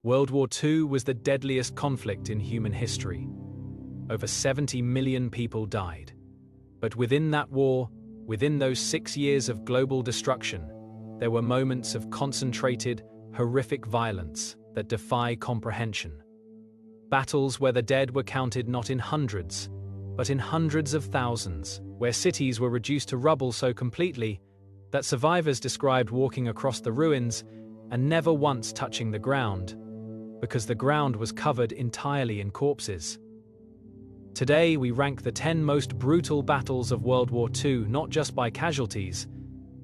World War II was the deadliest conflict in human history. Over 70 million people died. But within that war, within those 6 years of global destruction, there were moments of concentrated, horrific violence that defy comprehension. Battles where the dead were counted not in hundreds, but in hundreds of thousands, where cities were reduced to rubble so completely that survivors described walking across the ruins and never once touching the ground, because the ground was covered entirely in corpses. Today, we rank the 10 most brutal battles of World War II not just by casualties,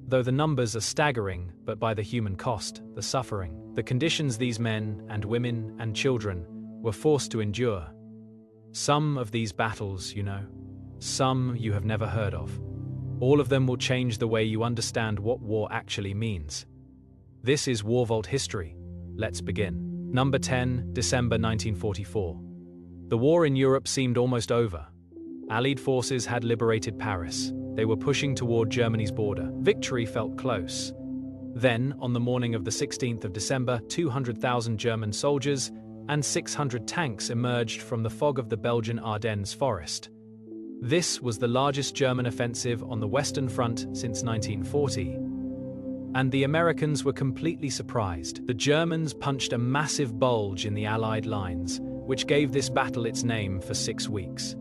though the numbers are staggering, but by the human cost, the suffering, the conditions these men and women and children were forced to endure. Some of these battles, some you have never heard of. All of them will change the way you understand what war actually means. This is War Vault History. Let's begin. Number 10, December 1944. The war in Europe seemed almost over. Allied forces had liberated Paris. They were pushing toward Germany's border. Victory felt close. Then, on the morning of the 16th of December, 200,000 German soldiers and 600 tanks emerged from the fog of the Belgian Ardennes forest. This was the largest German offensive on the Western Front since 1940. And the Americans were completely surprised. The Germans punched a massive bulge in the Allied lines, which gave this battle its name for 6 weeks.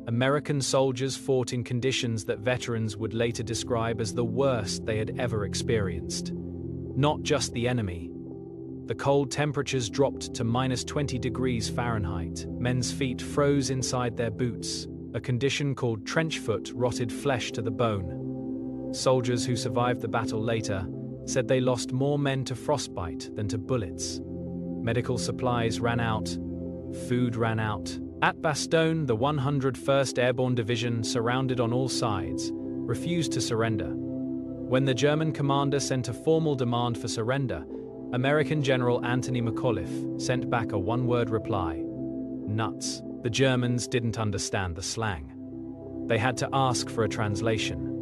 American soldiers fought in conditions that veterans would later describe as the worst they had ever experienced. Not just the enemy. The cold temperatures dropped to -20 degrees Fahrenheit. Men's feet froze inside their boots. A condition called trench foot rotted flesh to the bone. Soldiers who survived the battle later said they lost more men to frostbite than to bullets. Medical supplies ran out. Food ran out. At Bastogne, the 101st Airborne Division, surrounded on all sides, refused to surrender. When the German commander sent a formal demand for surrender, American General Anthony McAuliffe sent back a one-word reply: nuts. The Germans didn't understand the slang. They had to ask for a translation.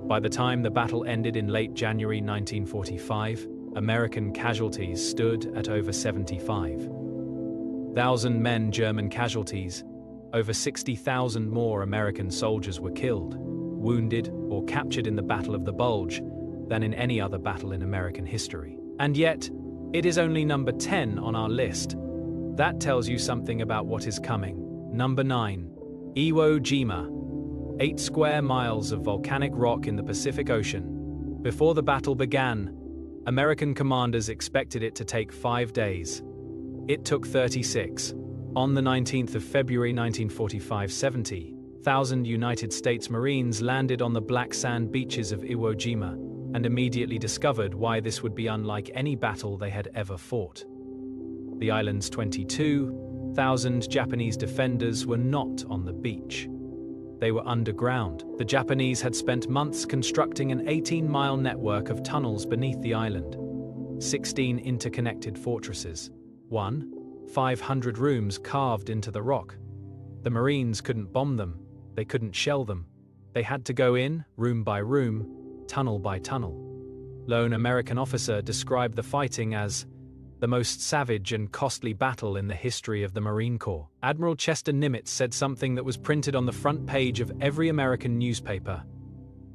By the time the battle ended in late January 1945, American casualties stood at over 75,000 men. German casualties, over 60,000 more American soldiers were killed, wounded, or captured in the Battle of the Bulge than in any other battle in American history. And yet, it is only number 10 on our list. That tells you something about what is coming. Number 9. Iwo Jima. 8 square miles of volcanic rock in the Pacific Ocean. Before the battle began, American commanders expected it to take 5 days. It took 36. On the 19th of February 1945, 70,000 United States Marines landed on the black sand beaches of Iwo Jima and immediately discovered why this would be unlike any battle they had ever fought. The island's 22,000 Japanese defenders were not on the beach. They were underground. The Japanese had spent months constructing an 18-mile network of tunnels beneath the island. 16 interconnected fortresses. 500 rooms carved into the rock. The Marines couldn't bomb them. They couldn't shell them. They had to go in, room by room, tunnel by tunnel. Lone American officer described the fighting as the most savage and costly battle in the history of the Marine Corps. Admiral Chester Nimitz said something that was printed on the front page of every American newspaper.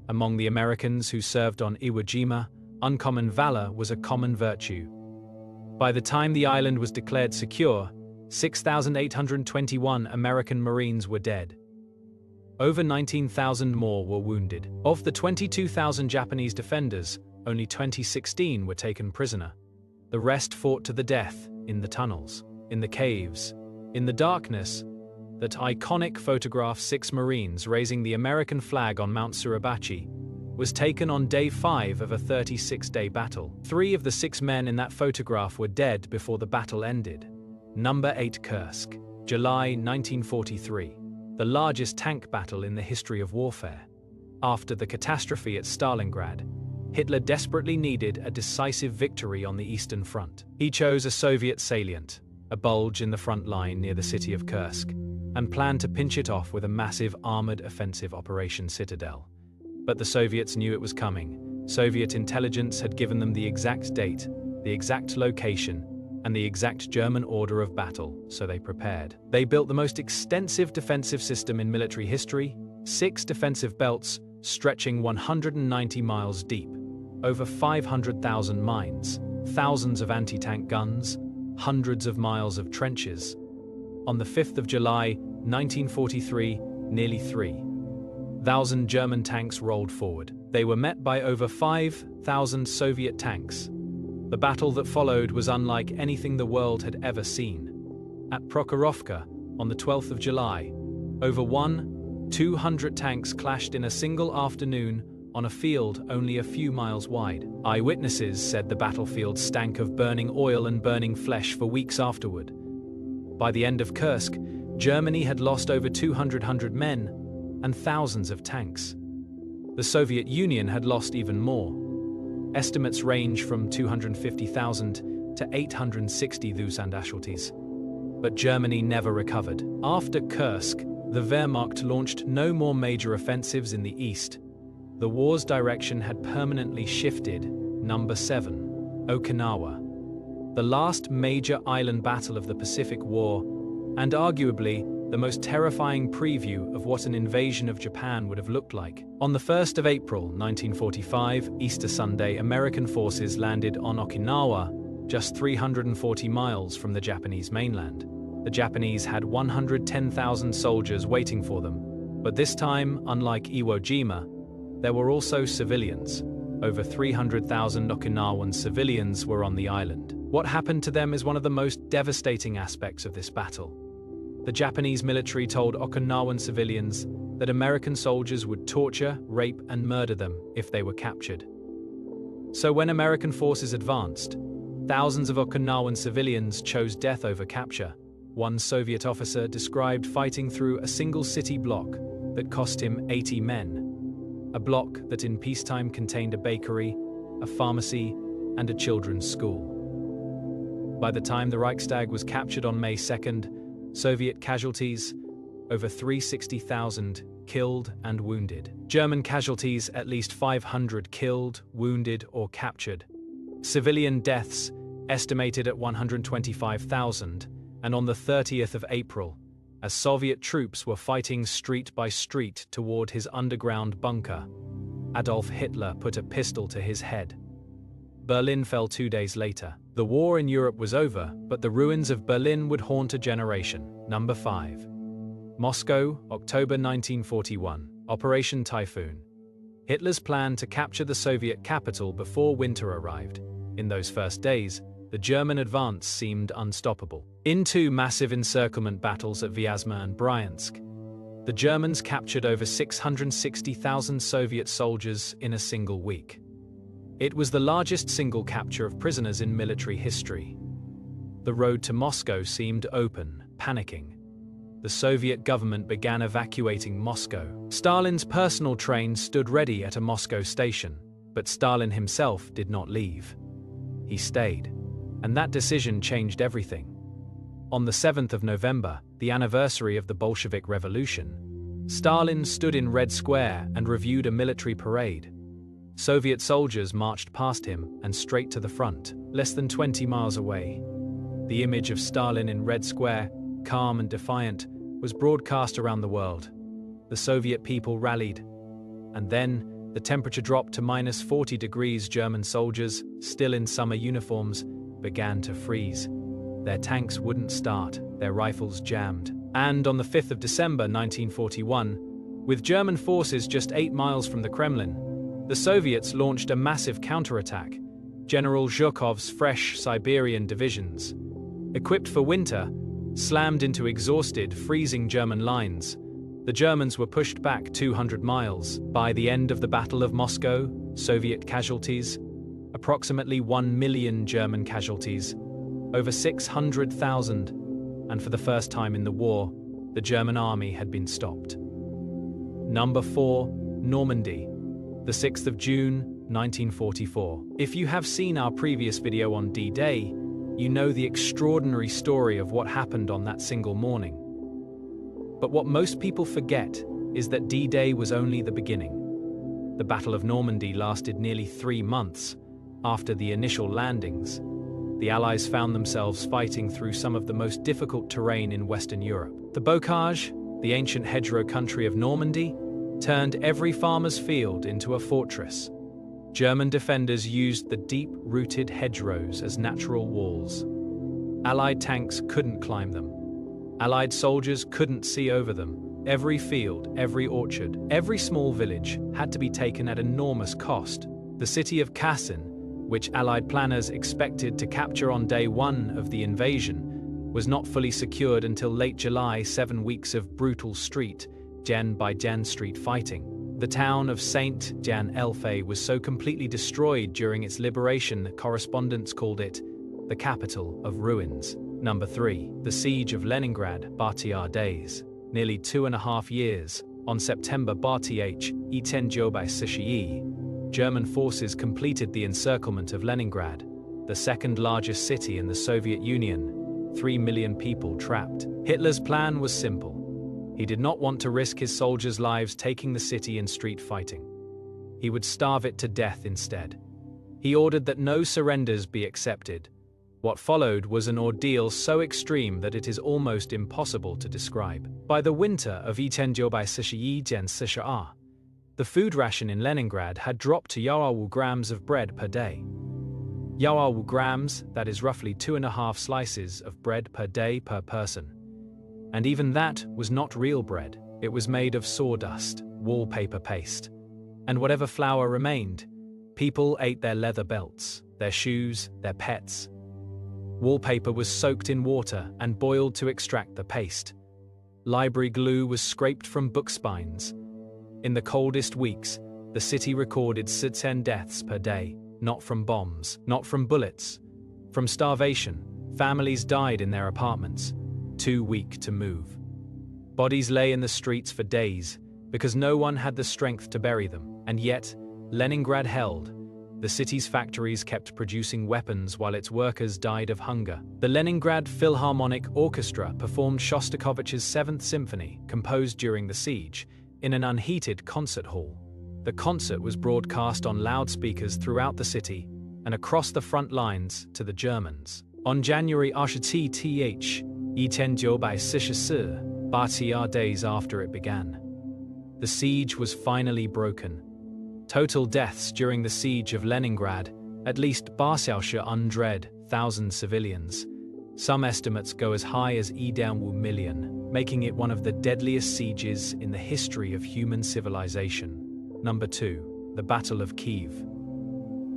Among the Americans who served on Iwo Jima, uncommon valor was a common virtue. By the time the island was declared secure, 6,821 American Marines were dead. Over 19,000 more were wounded. Of the 22,000 Japanese defenders, only 2016 were taken prisoner. The rest fought to the death, in the tunnels, in the caves, in the darkness. That iconic photograph, 6 Marines raising the American flag on Mount Suribachi, was taken on day 5 of a 36-day battle. 3 of the 6 men in that photograph were dead before the battle ended. Number 8, Kursk, July 1943, the largest tank battle in the history of warfare. After the catastrophe at Stalingrad, Hitler desperately needed a decisive victory on the Eastern Front. He chose a Soviet salient, a bulge in the front line near the city of Kursk, and planned to pinch it off with a massive armored offensive Operation Citadel. But the Soviets knew it was coming. Soviet intelligence had given them the exact date, the exact location, and the exact German order of battle, so they prepared. They built the most extensive defensive system in military history, 6 defensive belts stretching 190 miles deep, over 500,000 mines, thousands of anti-tank guns, hundreds of miles of trenches. On the 5th of July, 1943, nearly 3,000 German tanks rolled forward. They were met by over 5,000 Soviet tanks. The battle that followed was unlike anything the world had ever seen. At Prokhorovka, on the 12th of July, over 200 tanks clashed in a single afternoon on a field only a few miles wide. Eyewitnesses said the battlefield stank of burning oil and burning flesh for weeks afterward. By the end of Kursk, Germany had lost over 200 men and thousands of tanks. The Soviet Union had lost even more. Estimates range from 250,000 to 860,000 casualties. But Germany never recovered. After Kursk, the Wehrmacht launched no more major offensives in the east. The war's direction had permanently shifted. Number 7. Okinawa. The last major island battle of the Pacific War, and arguably the most terrifying preview of what an invasion of Japan would have looked like. On the 1st of April, 1945, Easter Sunday, American forces landed on Okinawa, just 340 miles from the Japanese mainland. The Japanese had 110,000 soldiers waiting for them, but this time, unlike Iwo Jima, there were also civilians. Over 300,000 Okinawan civilians were on the island. What happened to them is one of the most devastating aspects of this battle. The Japanese military told Okinawan civilians that American soldiers would torture, rape, and murder them if they were captured. So when American forces advanced, thousands of Okinawan civilians chose death over capture. One Soviet officer described fighting through a single city block that cost him 80 men. A block that in peacetime contained a bakery, a pharmacy, and a children's school. By the time the Reichstag was captured on May 2nd, Soviet casualties, over 360,000 killed and wounded. German casualties, at least 500 killed, wounded, or captured. Civilian deaths, estimated at 125,000, and on the 30th of April, as Soviet troops were fighting street by street toward his underground bunker, Adolf Hitler put a pistol to his head. Berlin fell 2 days later. The war in Europe was over, but the ruins of Berlin would haunt a generation. Number 5. Moscow, October 1941. Operation Typhoon. Hitler's plan to capture the Soviet capital before winter arrived. In those first days, the German advance seemed unstoppable. In 2 massive encirclement battles at Vyazma and Bryansk, the Germans captured over 660,000 Soviet soldiers in a single week. It was the largest single capture of prisoners in military history. The road to Moscow seemed open, panicking. The Soviet government began evacuating Moscow. Stalin's personal train stood ready at a Moscow station, but Stalin himself did not leave. He stayed, and that decision changed everything. On the 7th of November, the anniversary of the Bolshevik Revolution, Stalin stood in Red Square and reviewed a military parade. Soviet soldiers marched past him and straight to the front, less than 20 miles away. The image of Stalin in Red Square, calm and defiant, was broadcast around the world. The Soviet people rallied, and then the temperature dropped to -40 degrees. German soldiers, still in summer uniforms, began to freeze. Their tanks wouldn't start, their rifles jammed. And on the 5th of December 1941, with German forces just 8 miles from the Kremlin, the Soviets launched a massive counterattack. General Zhukov's fresh Siberian divisions, equipped for winter, slammed into exhausted, freezing German lines. The Germans were pushed back 200 miles. By the end of the Battle of Moscow, Soviet casualties, approximately 1 million German casualties, over 600,000, and for the first time in the war, the German army had been stopped. Number 4, Normandy. The 6th of June, 1944. If you have seen our previous video on D-Day, you know the extraordinary story of what happened on that single morning. But what most people forget is that D-Day was only the beginning. The Battle of Normandy lasted nearly 3 months after the initial landings. the Allies found themselves fighting through some of the most difficult terrain in Western Europe. The bocage, the ancient hedgerow country of Normandy, turned every farmer's field into a fortress. German defenders used the deep-rooted hedgerows as natural walls. Allied tanks couldn't climb them. Allied soldiers couldn't see over them. Every field, every orchard, every small village had to be taken at enormous cost. The city of Kasan, which Allied planners expected to capture on day one of the invasion, was not fully secured until late July. 7 weeks of brutal gen-by-gen street fighting. The town of Saint Jan-Elfay was so completely destroyed during its liberation that correspondents called it the capital of ruins. Number 3. The Siege of Leningrad, BR days. Nearly 2.5 years, on September 10 German forces completed the encirclement of Leningrad, the second largest city in the Soviet Union. 3 million people trapped. Hitler's plan was simple. He did not want to risk his soldiers' lives taking the city in street fighting. He would starve it to death instead. He ordered that no surrenders be accepted. What followed was an ordeal so extreme that it is almost impossible to describe. By the winter of 1946, the food ration in Leningrad had dropped to 2 grams of bread per day. 2 grams, that is roughly 2.5 slices of bread per day per person. And even that was not real bread. It was made of sawdust, wallpaper paste. And whatever flour remained, people ate their leather belts, their shoes, their pets. Wallpaper was soaked in water and boiled to extract the paste. Library glue was scraped from book spines. In the coldest weeks, the city recorded 10 deaths per day, not from bombs, not from bullets. From starvation, families died in their apartments, too weak to move. Bodies lay in the streets for days because no one had the strength to bury them. And yet, Leningrad held. The city's factories kept producing weapons while its workers died of hunger. The Leningrad Philharmonic Orchestra performed Shostakovich's 7th Symphony, composed during the siege, in an unheated concert hall. The concert was broadcast on loudspeakers throughout the city and across the front lines to the Germans. On January 10 days after it began, the siege was finally broken. Total deaths during the siege of Leningrad, at least 100,000 civilians. Some estimates go as high as 1 million, making it one of the deadliest sieges in the history of human civilization. Number 2. The Battle of Kiev.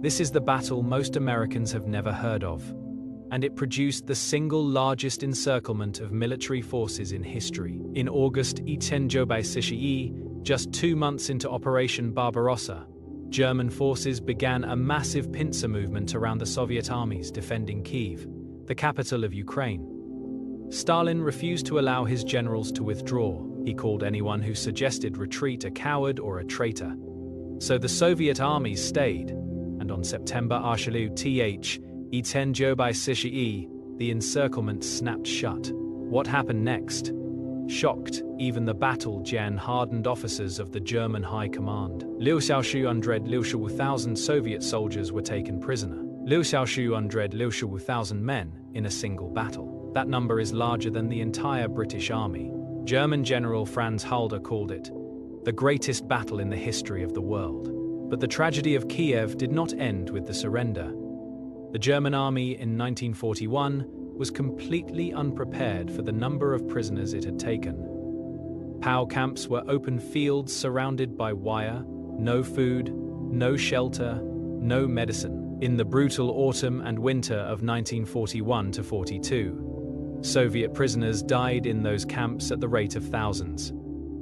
This is the battle most Americans have never heard of, and it produced the single largest encirclement of military forces in history. In August 1946, just 2 months into Operation Barbarossa, German forces began a massive pincer movement around the Soviet armies defending Kiev, the capital of Ukraine. Stalin refused to allow his generals to withdraw. He called anyone who suggested retreat a coward or a traitor. So the Soviet armies stayed, and on September 10 the encirclement snapped shut. What happened next shocked even the battle-hardened officers of the German High Command. 1,000 Soviet soldiers were taken prisoner. 1,000 men in a single battle. That number is larger than the entire British Army. German General Franz Halder called it the greatest battle in the history of the world. But the tragedy of Kiev did not end with the surrender. The German army in 1941 was completely unprepared for the number of prisoners it had taken. POW camps were open fields surrounded by wire, no food, no shelter, no medicine. In the brutal autumn and winter of 1941-42, Soviet prisoners died in those camps at the rate of thousands.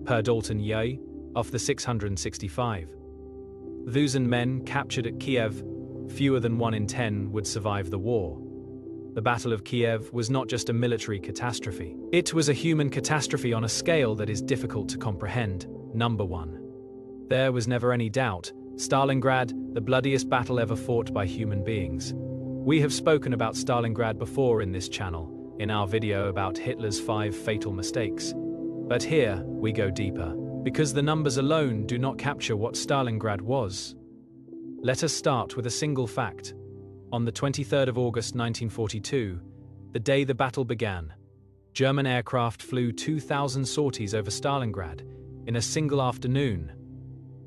Per Dalton Ye, of the 665. 1,000 men captured at Kiev, fewer than 1 in 10 would survive the war. The Battle of Kiev was not just a military catastrophe. It was a human catastrophe on a scale that is difficult to comprehend. Number 1. There was never any doubt. Stalingrad, the bloodiest battle ever fought by human beings. We have spoken about Stalingrad before in this channel, in our video about Hitler's 5 fatal mistakes. But here, we go deeper, because the numbers alone do not capture what Stalingrad was. Let us start with a single fact. On the 23rd of August 1942, the day the battle began, German aircraft flew 2,000 sorties over Stalingrad in a single afternoon.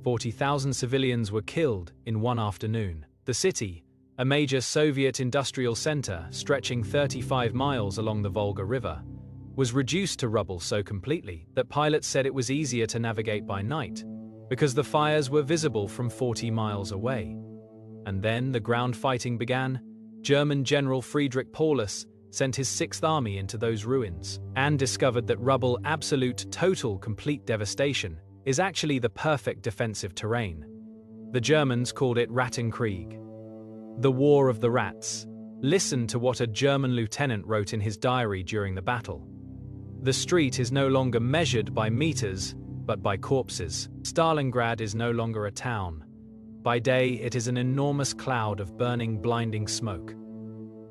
40,000 civilians were killed in one afternoon. The city, a major Soviet industrial center stretching 35 miles along the Volga River, was reduced to rubble so completely that pilots said it was easier to navigate by night because the fires were visible from 40 miles away. And then the ground fighting began. German General Friedrich Paulus sent his 6th Army into those ruins and discovered that rubble, absolute, total, complete devastation, is actually the perfect defensive terrain. The Germans called it Rattenkrieg, the War of the Rats. Listen to what a German lieutenant wrote in his diary during the battle. The street is no longer measured by meters, but by corpses. Stalingrad is no longer a town. By day, it is an enormous cloud of burning, blinding smoke.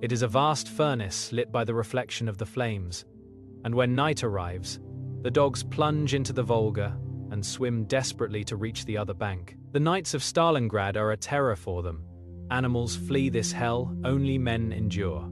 It is a vast furnace lit by the reflection of the flames. And when night arrives, the dogs plunge into the Volga and swim desperately to reach the other bank. The nights of Stalingrad are a terror for them. Animals flee this hell, only men endure.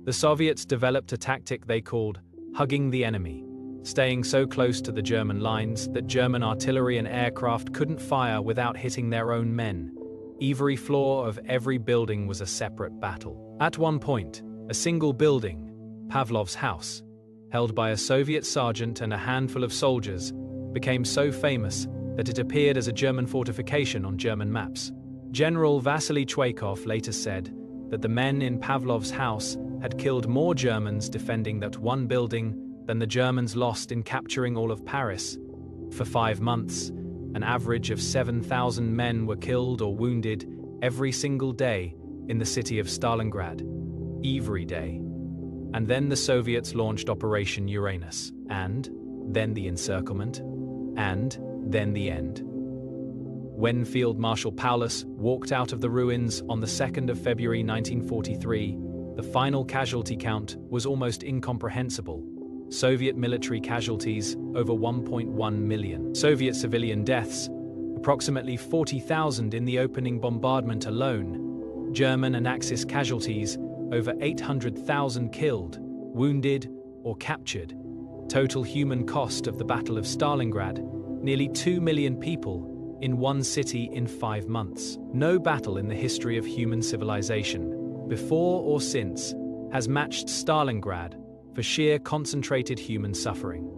The Soviets developed a tactic they called hugging the enemy, staying so close to the German lines that German artillery and aircraft couldn't fire without hitting their own men. Every floor of every building was a separate battle. At one point, a single building, Pavlov's house, held by a Soviet sergeant and a handful of soldiers, became so famous that it appeared as a German fortification on German maps. General Vasily Chuikov later said that the men in Pavlov's house had killed more Germans defending that one building than the Germans lost in capturing all of Paris. For 5 months, an average of 7,000 men were killed or wounded every single day in the city of Stalingrad. Every day. And then the Soviets launched Operation Uranus, and then the encirclement, and then the end. When Field Marshal Paulus walked out of the ruins on the 2nd of February 1943, the final casualty count was almost incomprehensible. Soviet military casualties, over 1.1 million. Soviet civilian deaths, approximately 40,000 in the opening bombardment alone. German and Axis casualties, over 800,000 killed, wounded, or captured. Total human cost of the Battle of Stalingrad, nearly 2 million people in one city in 5 months. No battle in the history of human civilization, before or since, has matched Stalingrad for sheer concentrated human suffering.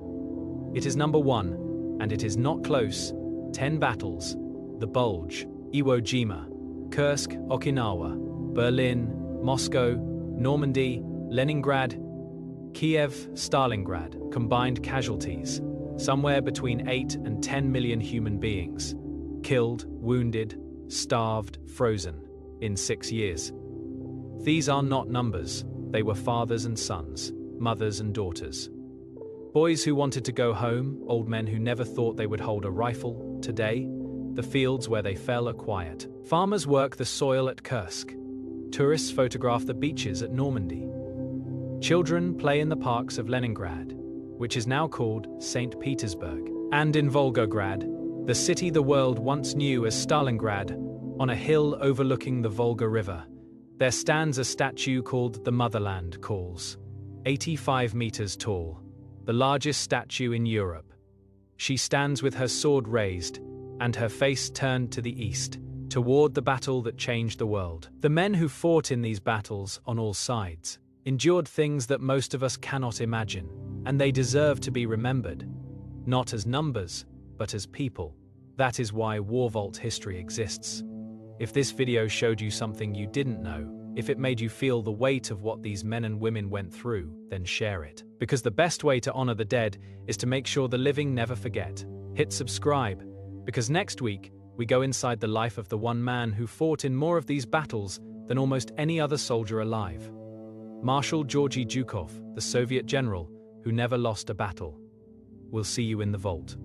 It is number 1, and it is not close. 10 battles: the Bulge, Iwo Jima, Kursk, Okinawa, Berlin, Moscow, Normandy, Leningrad, Kiev, Stalingrad. Combined casualties, somewhere between 8 and 10 million human beings, killed, wounded, starved, frozen, in 6 years. These are not numbers. They were fathers and sons, mothers and daughters. Boys who wanted to go home, old men who never thought they would hold a rifle. Today, the fields where they fell are quiet. Farmers work the soil at Kursk. Tourists photograph the beaches at Normandy. Children play in the parks of Leningrad, which is now called St. Petersburg. And in Volgograd, the city the world once knew as Stalingrad, on a hill overlooking the Volga River, there stands a statue called the Motherland Calls, 85 meters tall, the largest statue in Europe. She stands with her sword raised and her face turned to the east, toward the battle that changed the world. The men who fought in these battles on all sides endured things that most of us cannot imagine, and they deserve to be remembered, not as numbers, but as people. That is why War Vault history exists. If this video showed you something you didn't know, if it made you feel the weight of what these men and women went through, then share it. Because the best way to honor the dead is to make sure the living never forget. Hit subscribe, because next week, we go inside the life of the one man who fought in more of these battles than almost any other soldier alive. Marshal Georgy Zhukov, the Soviet general who never lost a battle. We'll see you in the vault.